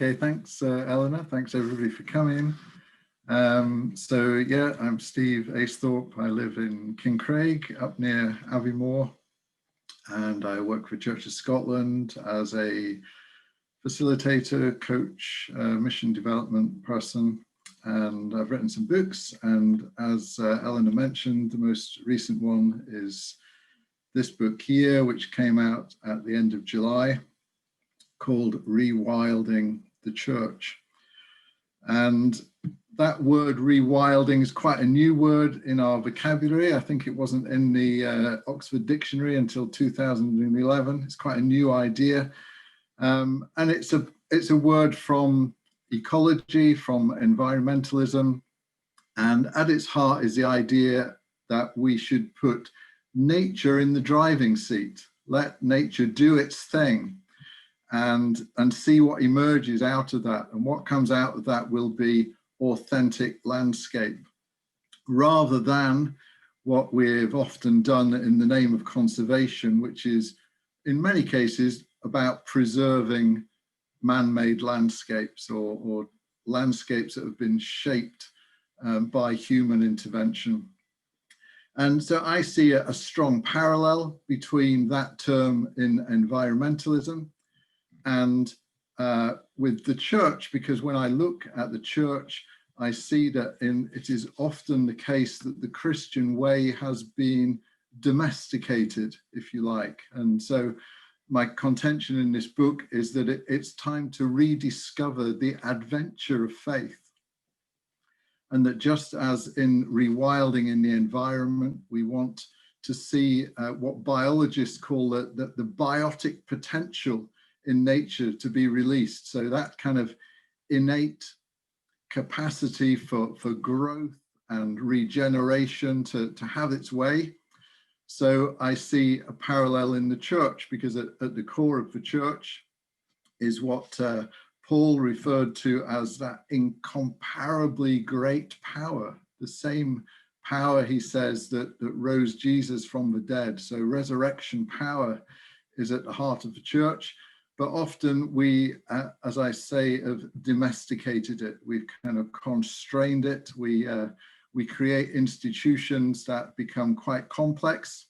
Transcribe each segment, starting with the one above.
Okay, thanks, Eleanor. Thanks everybody for coming. So yeah, I'm Steve Aisthorpe. I live in Kincraig, up near Aviemore, and I work for Church of Scotland as a facilitator, coach, mission development person, and I've written some books. And as Eleanor mentioned, the most recent one is this book here, which came out at the end of July, called Rewilding the Church. And that word rewilding is quite a new word in our vocabulary. I think it wasn't in the Oxford Dictionary until 2011. It's quite a new idea. And it's a word from ecology, from environmentalism. And at its heart is the idea that we should put nature in the driving seat, let nature do its thing, and see what emerges out of that. And what comes out of that will be authentic landscape, rather than what we've often done in the name of conservation, which is in many cases about preserving man-made landscapes or landscapes that have been shaped by human intervention. And so I see a strong parallel between that term in environmentalism and with the church, because when I look at the church, I see that it is often the case that the Christian way has been domesticated, if you like. And so my contention in this book is that it's time to rediscover the adventure of faith. And that just as in rewilding in the environment, we want to see what biologists call the biotic potential in nature to be released. So that kind of innate capacity for growth and regeneration to have its way. So I see a parallel in the church, because at the core of the church is what Paul referred to as that incomparably great power, the same power, he says, that rose Jesus from the dead. So resurrection power is at the heart of the church. But often we, as I say, have domesticated it. We've kind of constrained it. We create institutions that become quite complex,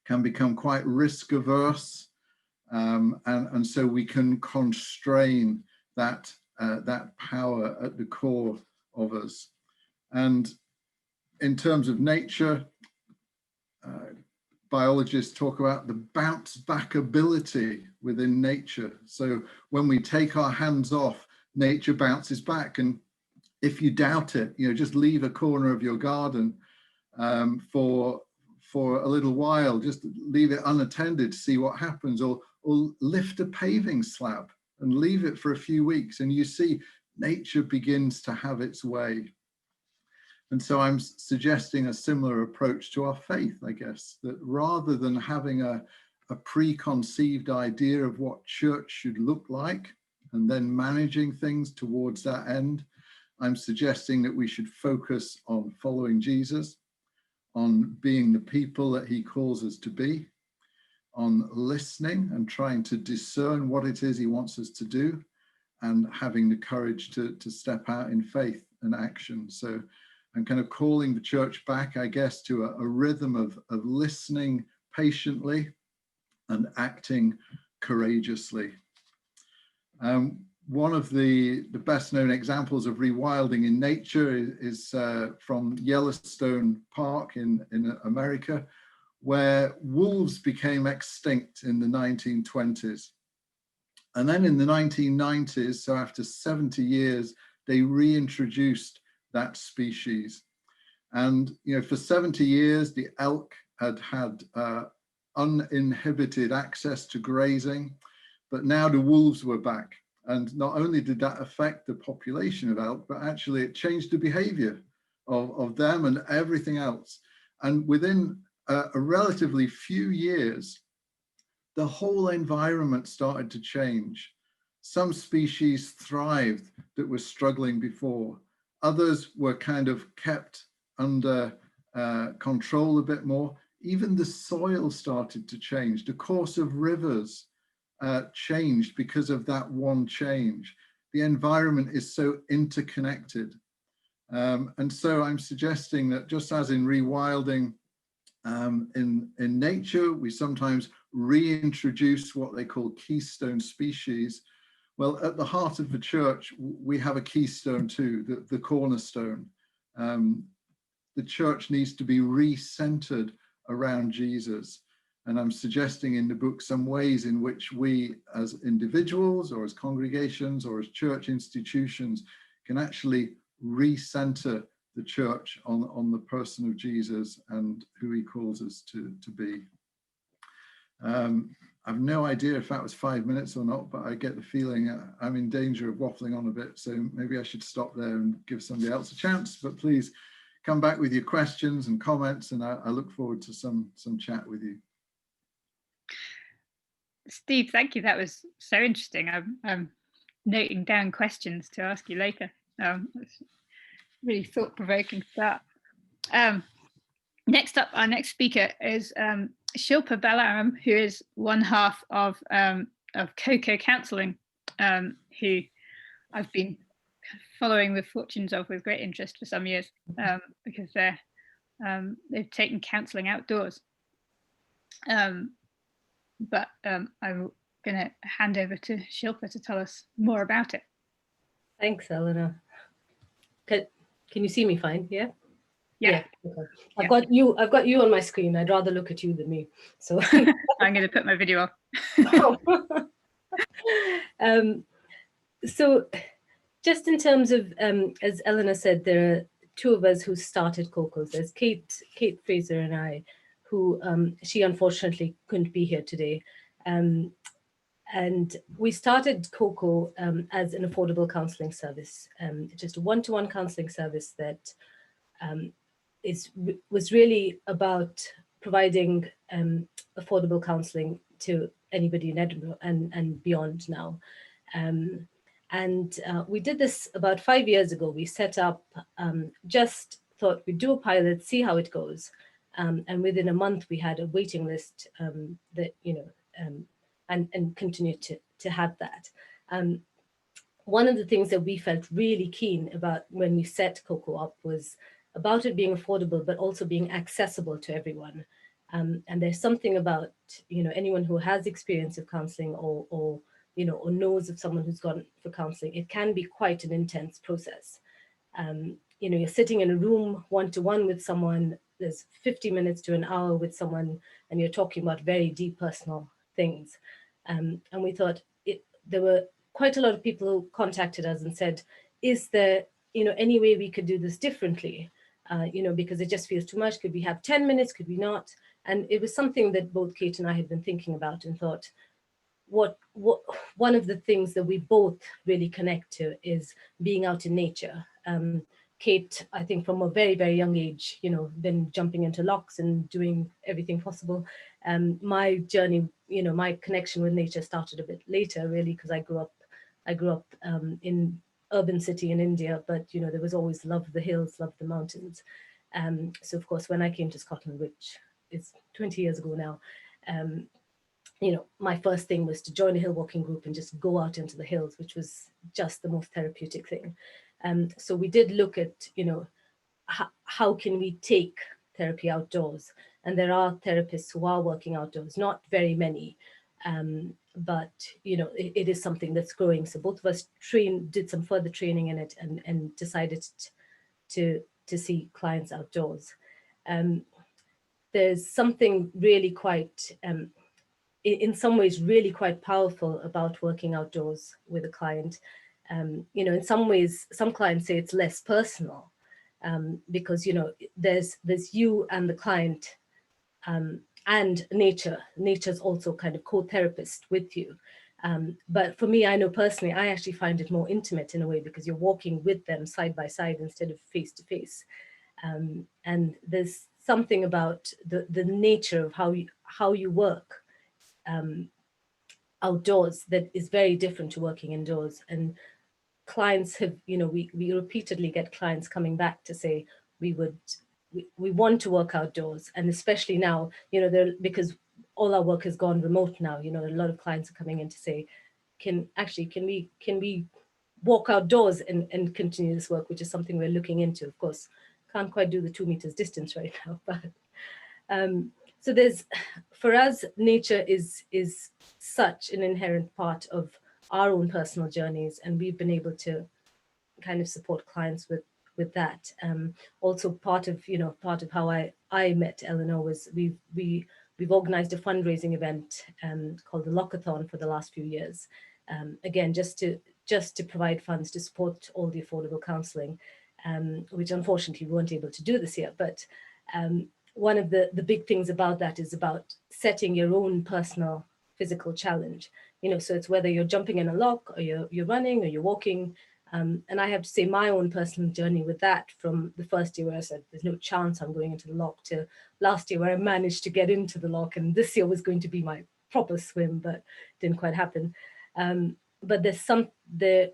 can become quite risk averse, and so we can constrain that power at the core of us. And in terms of nature, biologists talk about the bounce back ability within nature. So when we take our hands off, nature bounces back. And if you doubt it, just leave a corner of your garden for a little while, just leave it unattended, see what happens, or lift a paving slab and leave it for a few weeks, and you see nature begins to have its way. And so I'm suggesting a similar approach to our faith, I guess, that rather than having a preconceived idea of what church should look like and then managing things towards that end, I'm suggesting that we should focus on following Jesus, on being the people that he calls us to be, on listening and trying to discern what it is he wants us to do, and having the courage to step out in faith and action. So I'm kind of calling the church back, I guess, to a rhythm of listening patiently and acting courageously. One of the best known examples of rewilding in nature is from Yellowstone Park in America, where wolves became extinct in the 1920s. And then in the 1990s, so after 70 years, they reintroduced that species. And for 70 years, the elk had uninhibited access to grazing, but now the wolves were back. And not only did that affect the population of elk, but actually it changed the behavior of them and everything else. And within a relatively few years, the whole environment started to change. Some species thrived that were struggling before. Others were kind of kept under control a bit more. Even the soil started to change. The course of rivers changed because of that one change. the environment is so interconnected. And so I'm suggesting that just as in rewilding, in nature, we sometimes reintroduce what they call keystone species. Well, at the heart of the church, we have a keystone too, the cornerstone. The church needs to be re-centered around Jesus. And I'm suggesting in the book some ways in which we as individuals or as congregations or as church institutions can actually re-center the church on the person of Jesus and who he calls us to be. I've no idea if that was 5 minutes or not, but I get the feeling I'm in danger of waffling on a bit. So maybe I should stop there and give somebody else a chance, but please come back with your questions and comments, and I look forward to some chat with you. Steve, thank you. That was so interesting. I'm noting down questions to ask you later. It's really thought-provoking start. Next up, our next speaker is Shilpa Balaram, who is one half of CoCo Counselling, who I've been following the fortunes of with great interest for some years, because they've taken counselling outdoors. But I'm going to hand over to Shilpa to tell us more about it. Thanks, Eleanor. Can you see me fine? Yeah. Yeah. Okay. I've got you on my screen. I'd rather look at you than me. So I'm going to put my video off. So just in terms of, as Eleanor said, there are two of us who started CoCo. There's Kate Fraser and I, who she unfortunately couldn't be here today. And we started CoCo as an affordable counselling service, just a one-to-one counselling service that was really about providing affordable counselling to anybody in Edinburgh and beyond now. And we did this about 5 years ago. We set up, just thought we'd do a pilot, see how it goes. And within a month, we had a waiting list that, and continue to have that. One of the things that we felt really keen about when we set CoCo up was about it being affordable, but also being accessible to everyone. And there's something about, anyone who has experience of counselling or knows of someone who's gone for counselling, it can be quite an intense process. You're sitting in a room one-to-one with someone, there's 50 minutes to an hour with someone, and you're talking about very deep personal things. And we thought there were quite a lot of people who contacted us and said, is there, any way we could do this differently? Because it just feels too much. Could we have 10 minutes? Could we not? And it was something that both Kate and I had been thinking about and thought, one of the things that we both really connect to is being out in nature. Kate, I think from a very, very young age, been jumping into locks and doing everything possible. My journey, my connection with nature started a bit later, really, because I grew up in urban city in India, but there was always love of the hills, love of the mountains. So of course, when I came to Scotland, which is 20 years ago now, my first thing was to join a hill walking group and just go out into the hills, which was just the most therapeutic thing. So we did look at, how can we take therapy outdoors? And there are therapists who are working outdoors, not very many, but, it is something that's growing. So both of us did some further training in it and decided to see clients outdoors. There's something really quite, in some ways, really quite powerful about working outdoors with a client. In some ways, some clients say it's less personal because, there's you and the client and nature. Nature's also kind of co-therapist with you. But for me, I know personally, I actually find it more intimate in a way because you're walking with them side by side instead of face to face. And there's something about the nature of how you work outdoors that is very different to working indoors. And clients have, we repeatedly get clients coming back to say we want to work outdoors, and especially now, because all our work has gone remote now. A lot of clients are coming in to say, can we walk outdoors and continue this work, which is something we're looking into. Of course, can't quite do the 2 meters distance right now, but so there's, for us, nature is such an inherent part of our own personal journeys, and we've been able to kind of support clients with that. Also part of how I met Eleanor was we've organized a fundraising event called the Lockathon for the last few years. Again, just to provide funds to support all the affordable counselling, which unfortunately we weren't able to do this year. But one of the big things about that is about setting your own personal physical challenge. So it's whether you're jumping in a lock or you're running or you're walking. And I have to say my own personal journey with that, from the first year where I said, there's no chance I'm going into the lock, to last year where I managed to get into the lock. And this year was going to be my proper swim, but didn't quite happen. But there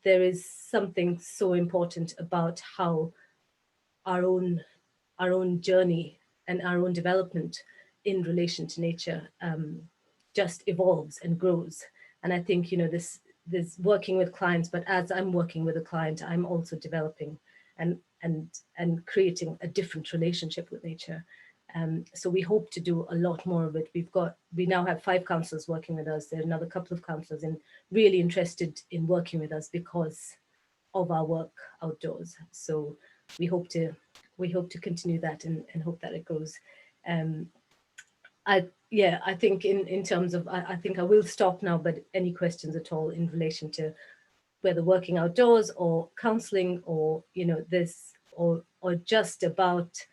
is something so important about how our own journey and our own development in relation to nature just evolves and grows. And I think, this working with clients, but as I'm working with a client, I'm also developing and creating a different relationship with nature. So we hope to do a lot more of it. We now have 5 counsellors working with us. There are another couple of counsellors really interested in working with us because of our work outdoors. So we hope to continue that and hope that it grows. I think in terms of, I think I will stop now, but any questions at all in relation to whether working outdoors or counselling or, this, or just about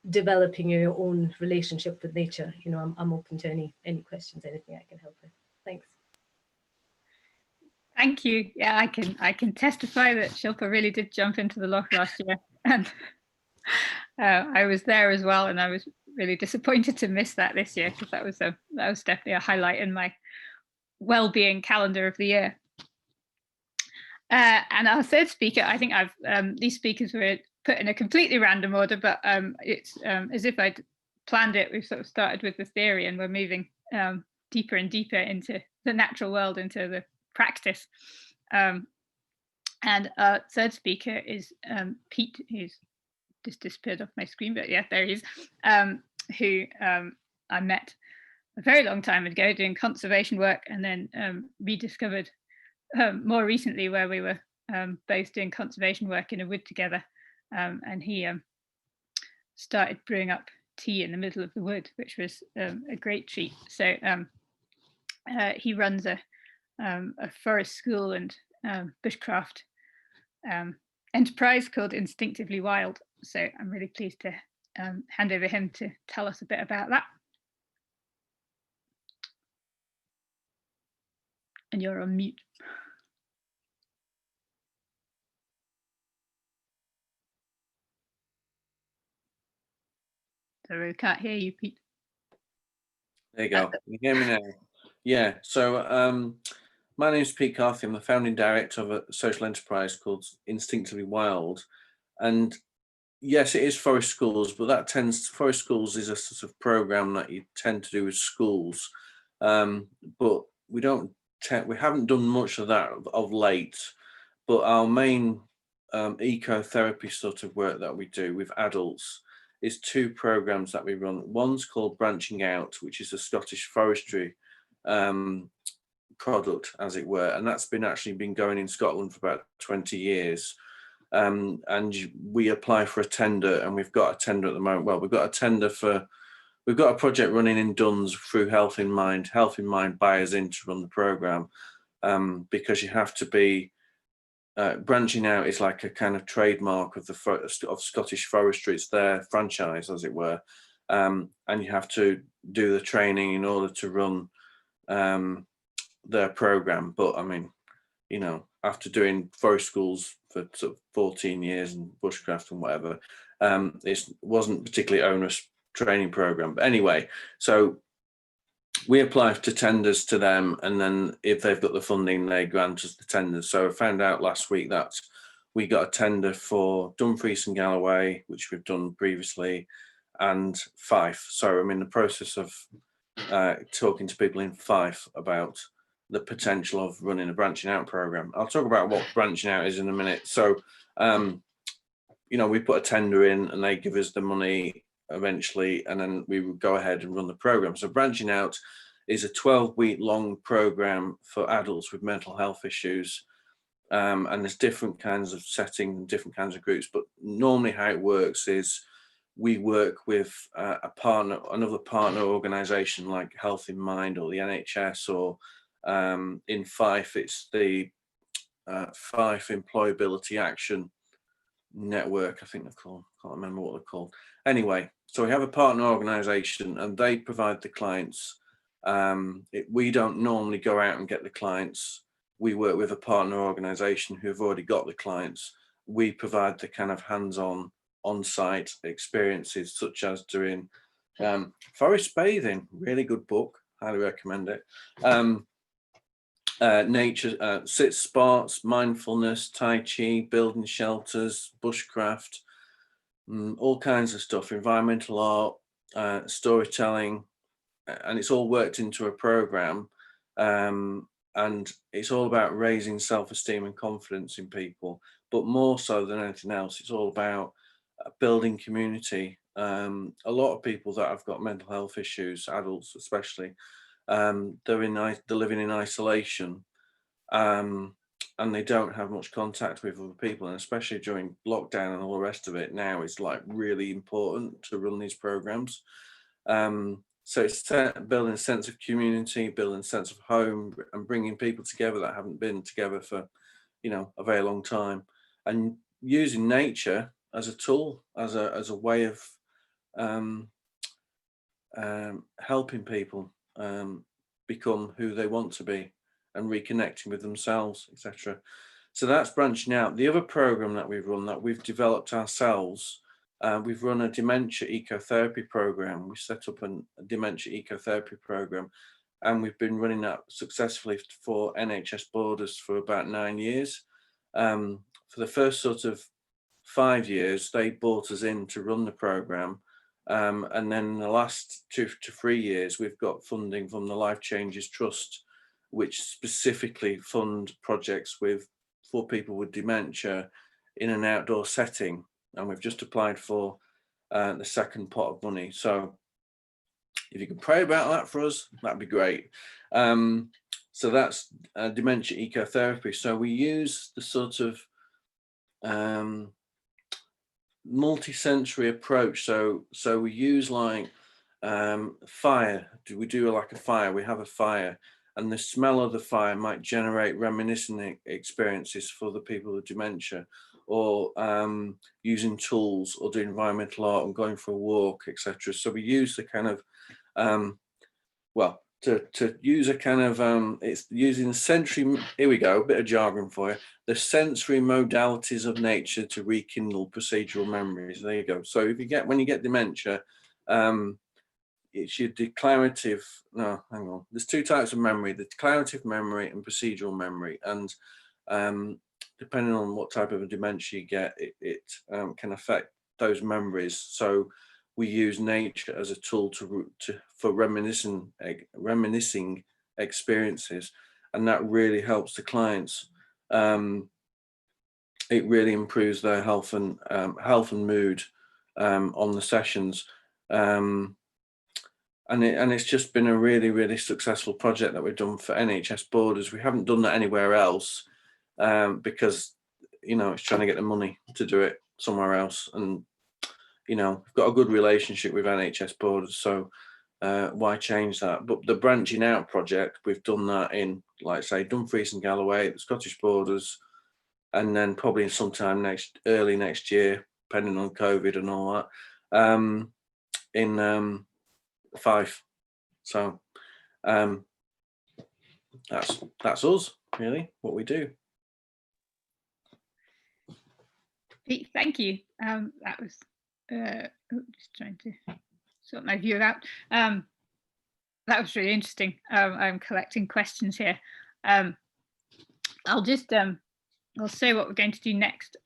developing your own relationship with nature, I'm open to any questions, anything I can help with. Thanks. Thank you. Yeah, I can testify that Shilpa really did jump into the loch last year, and I was there as well, and I was really disappointed to miss that this year, because that was definitely a highlight in my well-being calendar of the year. And our third speaker, I think these speakers were put in a completely random order, but it's as if I'd planned it. We've sort of started with the theory, and we're moving deeper and deeper into the natural world, into the practice. And our third speaker is Pete, who's just disappeared off my screen, but yeah, there he is, who I met a very long time ago doing conservation work, and then rediscovered more recently, where we were both doing conservation work in a wood together, and he started brewing up tea in the middle of the wood, which was a great treat. So he runs a forest school and bushcraft enterprise called Instinctively Wild. So I'm really pleased to hand over him to tell us a bit about that. And you're on mute. So we can't hear you, Pete. There you go. Can you hear me now? Yeah. So my name is Pete Carthy. I'm the founding director of a social enterprise called Instinctively Wild. And yes, it is forest schools, but forest schools is a sort of program that you tend to do with schools. But we haven't done much of that of late. But our main ecotherapy sort of work that we do with adults is 2 programs that we run. One's called Branching Out, which is a Scottish forestry product, as it were, and that's been going in Scotland for about 20 years. And we apply for a tender, and we've got a tender at the moment. Well, we've got a project running in Duns through Health in Mind. Health in Mind buyers in to run the program, because you have to be branching out is like a kind of trademark of Scottish forestry. It's their franchise, as it were, and you have to do the training in order to run their program. But I mean, after doing forest schools for sort of 14 years and bushcraft and whatever, it wasn't particularly onerous training program. But anyway, so we apply to tenders to them, and then if they've got the funding, they grant us the tenders. So I found out last week that we got a tender for Dumfries and Galloway, which we've done previously, and Fife. So I'm in the process of talking to people in Fife about the potential of running a branching out program. I'll talk about what branching out is in a minute. So, you know, we put a tender in and they give us the money eventually, and then we would go ahead and run the program. So branching out is a 12-week long program for adults with mental health issues. And there's different kinds of settings, different kinds of groups, but normally how it works is we work with another partner organization like Health in Mind or the NHS, or in Fife, it's the Fife Employability Action Network, I think they're called. Can't remember what they're called. Anyway, so we have a partner organization and they provide the clients. We don't normally go out and get the clients. We work with a partner organization who have already got the clients. We provide the kind of hands-on, on-site experiences, such as doing forest bathing, really good book, highly recommend it. Nature, sit spots, mindfulness, Tai Chi, building shelters, bushcraft, all kinds of stuff, environmental art, storytelling, and it's all worked into a program. And it's all about raising self-esteem and confidence in people, but more so than anything else, it's all about building community. A lot of people that have got mental health issues, adults especially, they're living in isolation, and they don't have much contact with other people, and especially during lockdown and all the rest of it now, it's like really important to run these programs. So it's building a sense of community, building a sense of home, and bringing people together that haven't been together for, you know, a very long time, and using nature as a tool, as a way of helping people become who they want to be and reconnecting with themselves, etc. So that's branching out. The other program that we've run, that we've developed ourselves, we've run a dementia ecotherapy program. We set up a dementia ecotherapy program, and we've been running that successfully for NHS Borders for about 9 years. For the first sort of 5 years, they brought us in to run the program. And then in the last 2 to 3 years, we've got funding from the Life Changes Trust, which specifically fund projects for people with dementia in an outdoor setting. And we've just applied for the second pot of money. So if you can pray about that for us, that'd be great. So that's dementia ecotherapy. So we use the sort of multi-sensory approach. So we use like fire. We do like a fire. We have a fire, and the smell of the fire might generate reminiscent experiences for the people with dementia, or using tools, or doing environmental art, and going for a walk, etc. So we use the kind of to use a kind of it's using sensory, here we go, a bit of jargon for you, the sensory modalities of nature to rekindle procedural memories. There you go. So if you when you get dementia, it's your declarative, no, hang on, there's two types of memory, the declarative memory and procedural memory, and depending on what type of a dementia you get, it can affect those memories. So we use nature as a tool for reminiscing experiences, and that really helps the clients. It really improves their health and mood on the sessions, and it's just been a really, really successful project that we've done for NHS Borders. We haven't done that anywhere else because, you know, it's trying to get the money to do it somewhere else, and you know, we've got a good relationship with NHS Borders, so why change that? But the branching out project, we've done that in, like say, Dumfries and Galloway, the Scottish Borders, and then probably sometime early next year, depending on COVID and all that, in Fife. So that's us, really, what we do. Thank you. That was just trying to sort my view out. That was really interesting. I'm collecting questions here. I'll just I'll say what we're going to do next.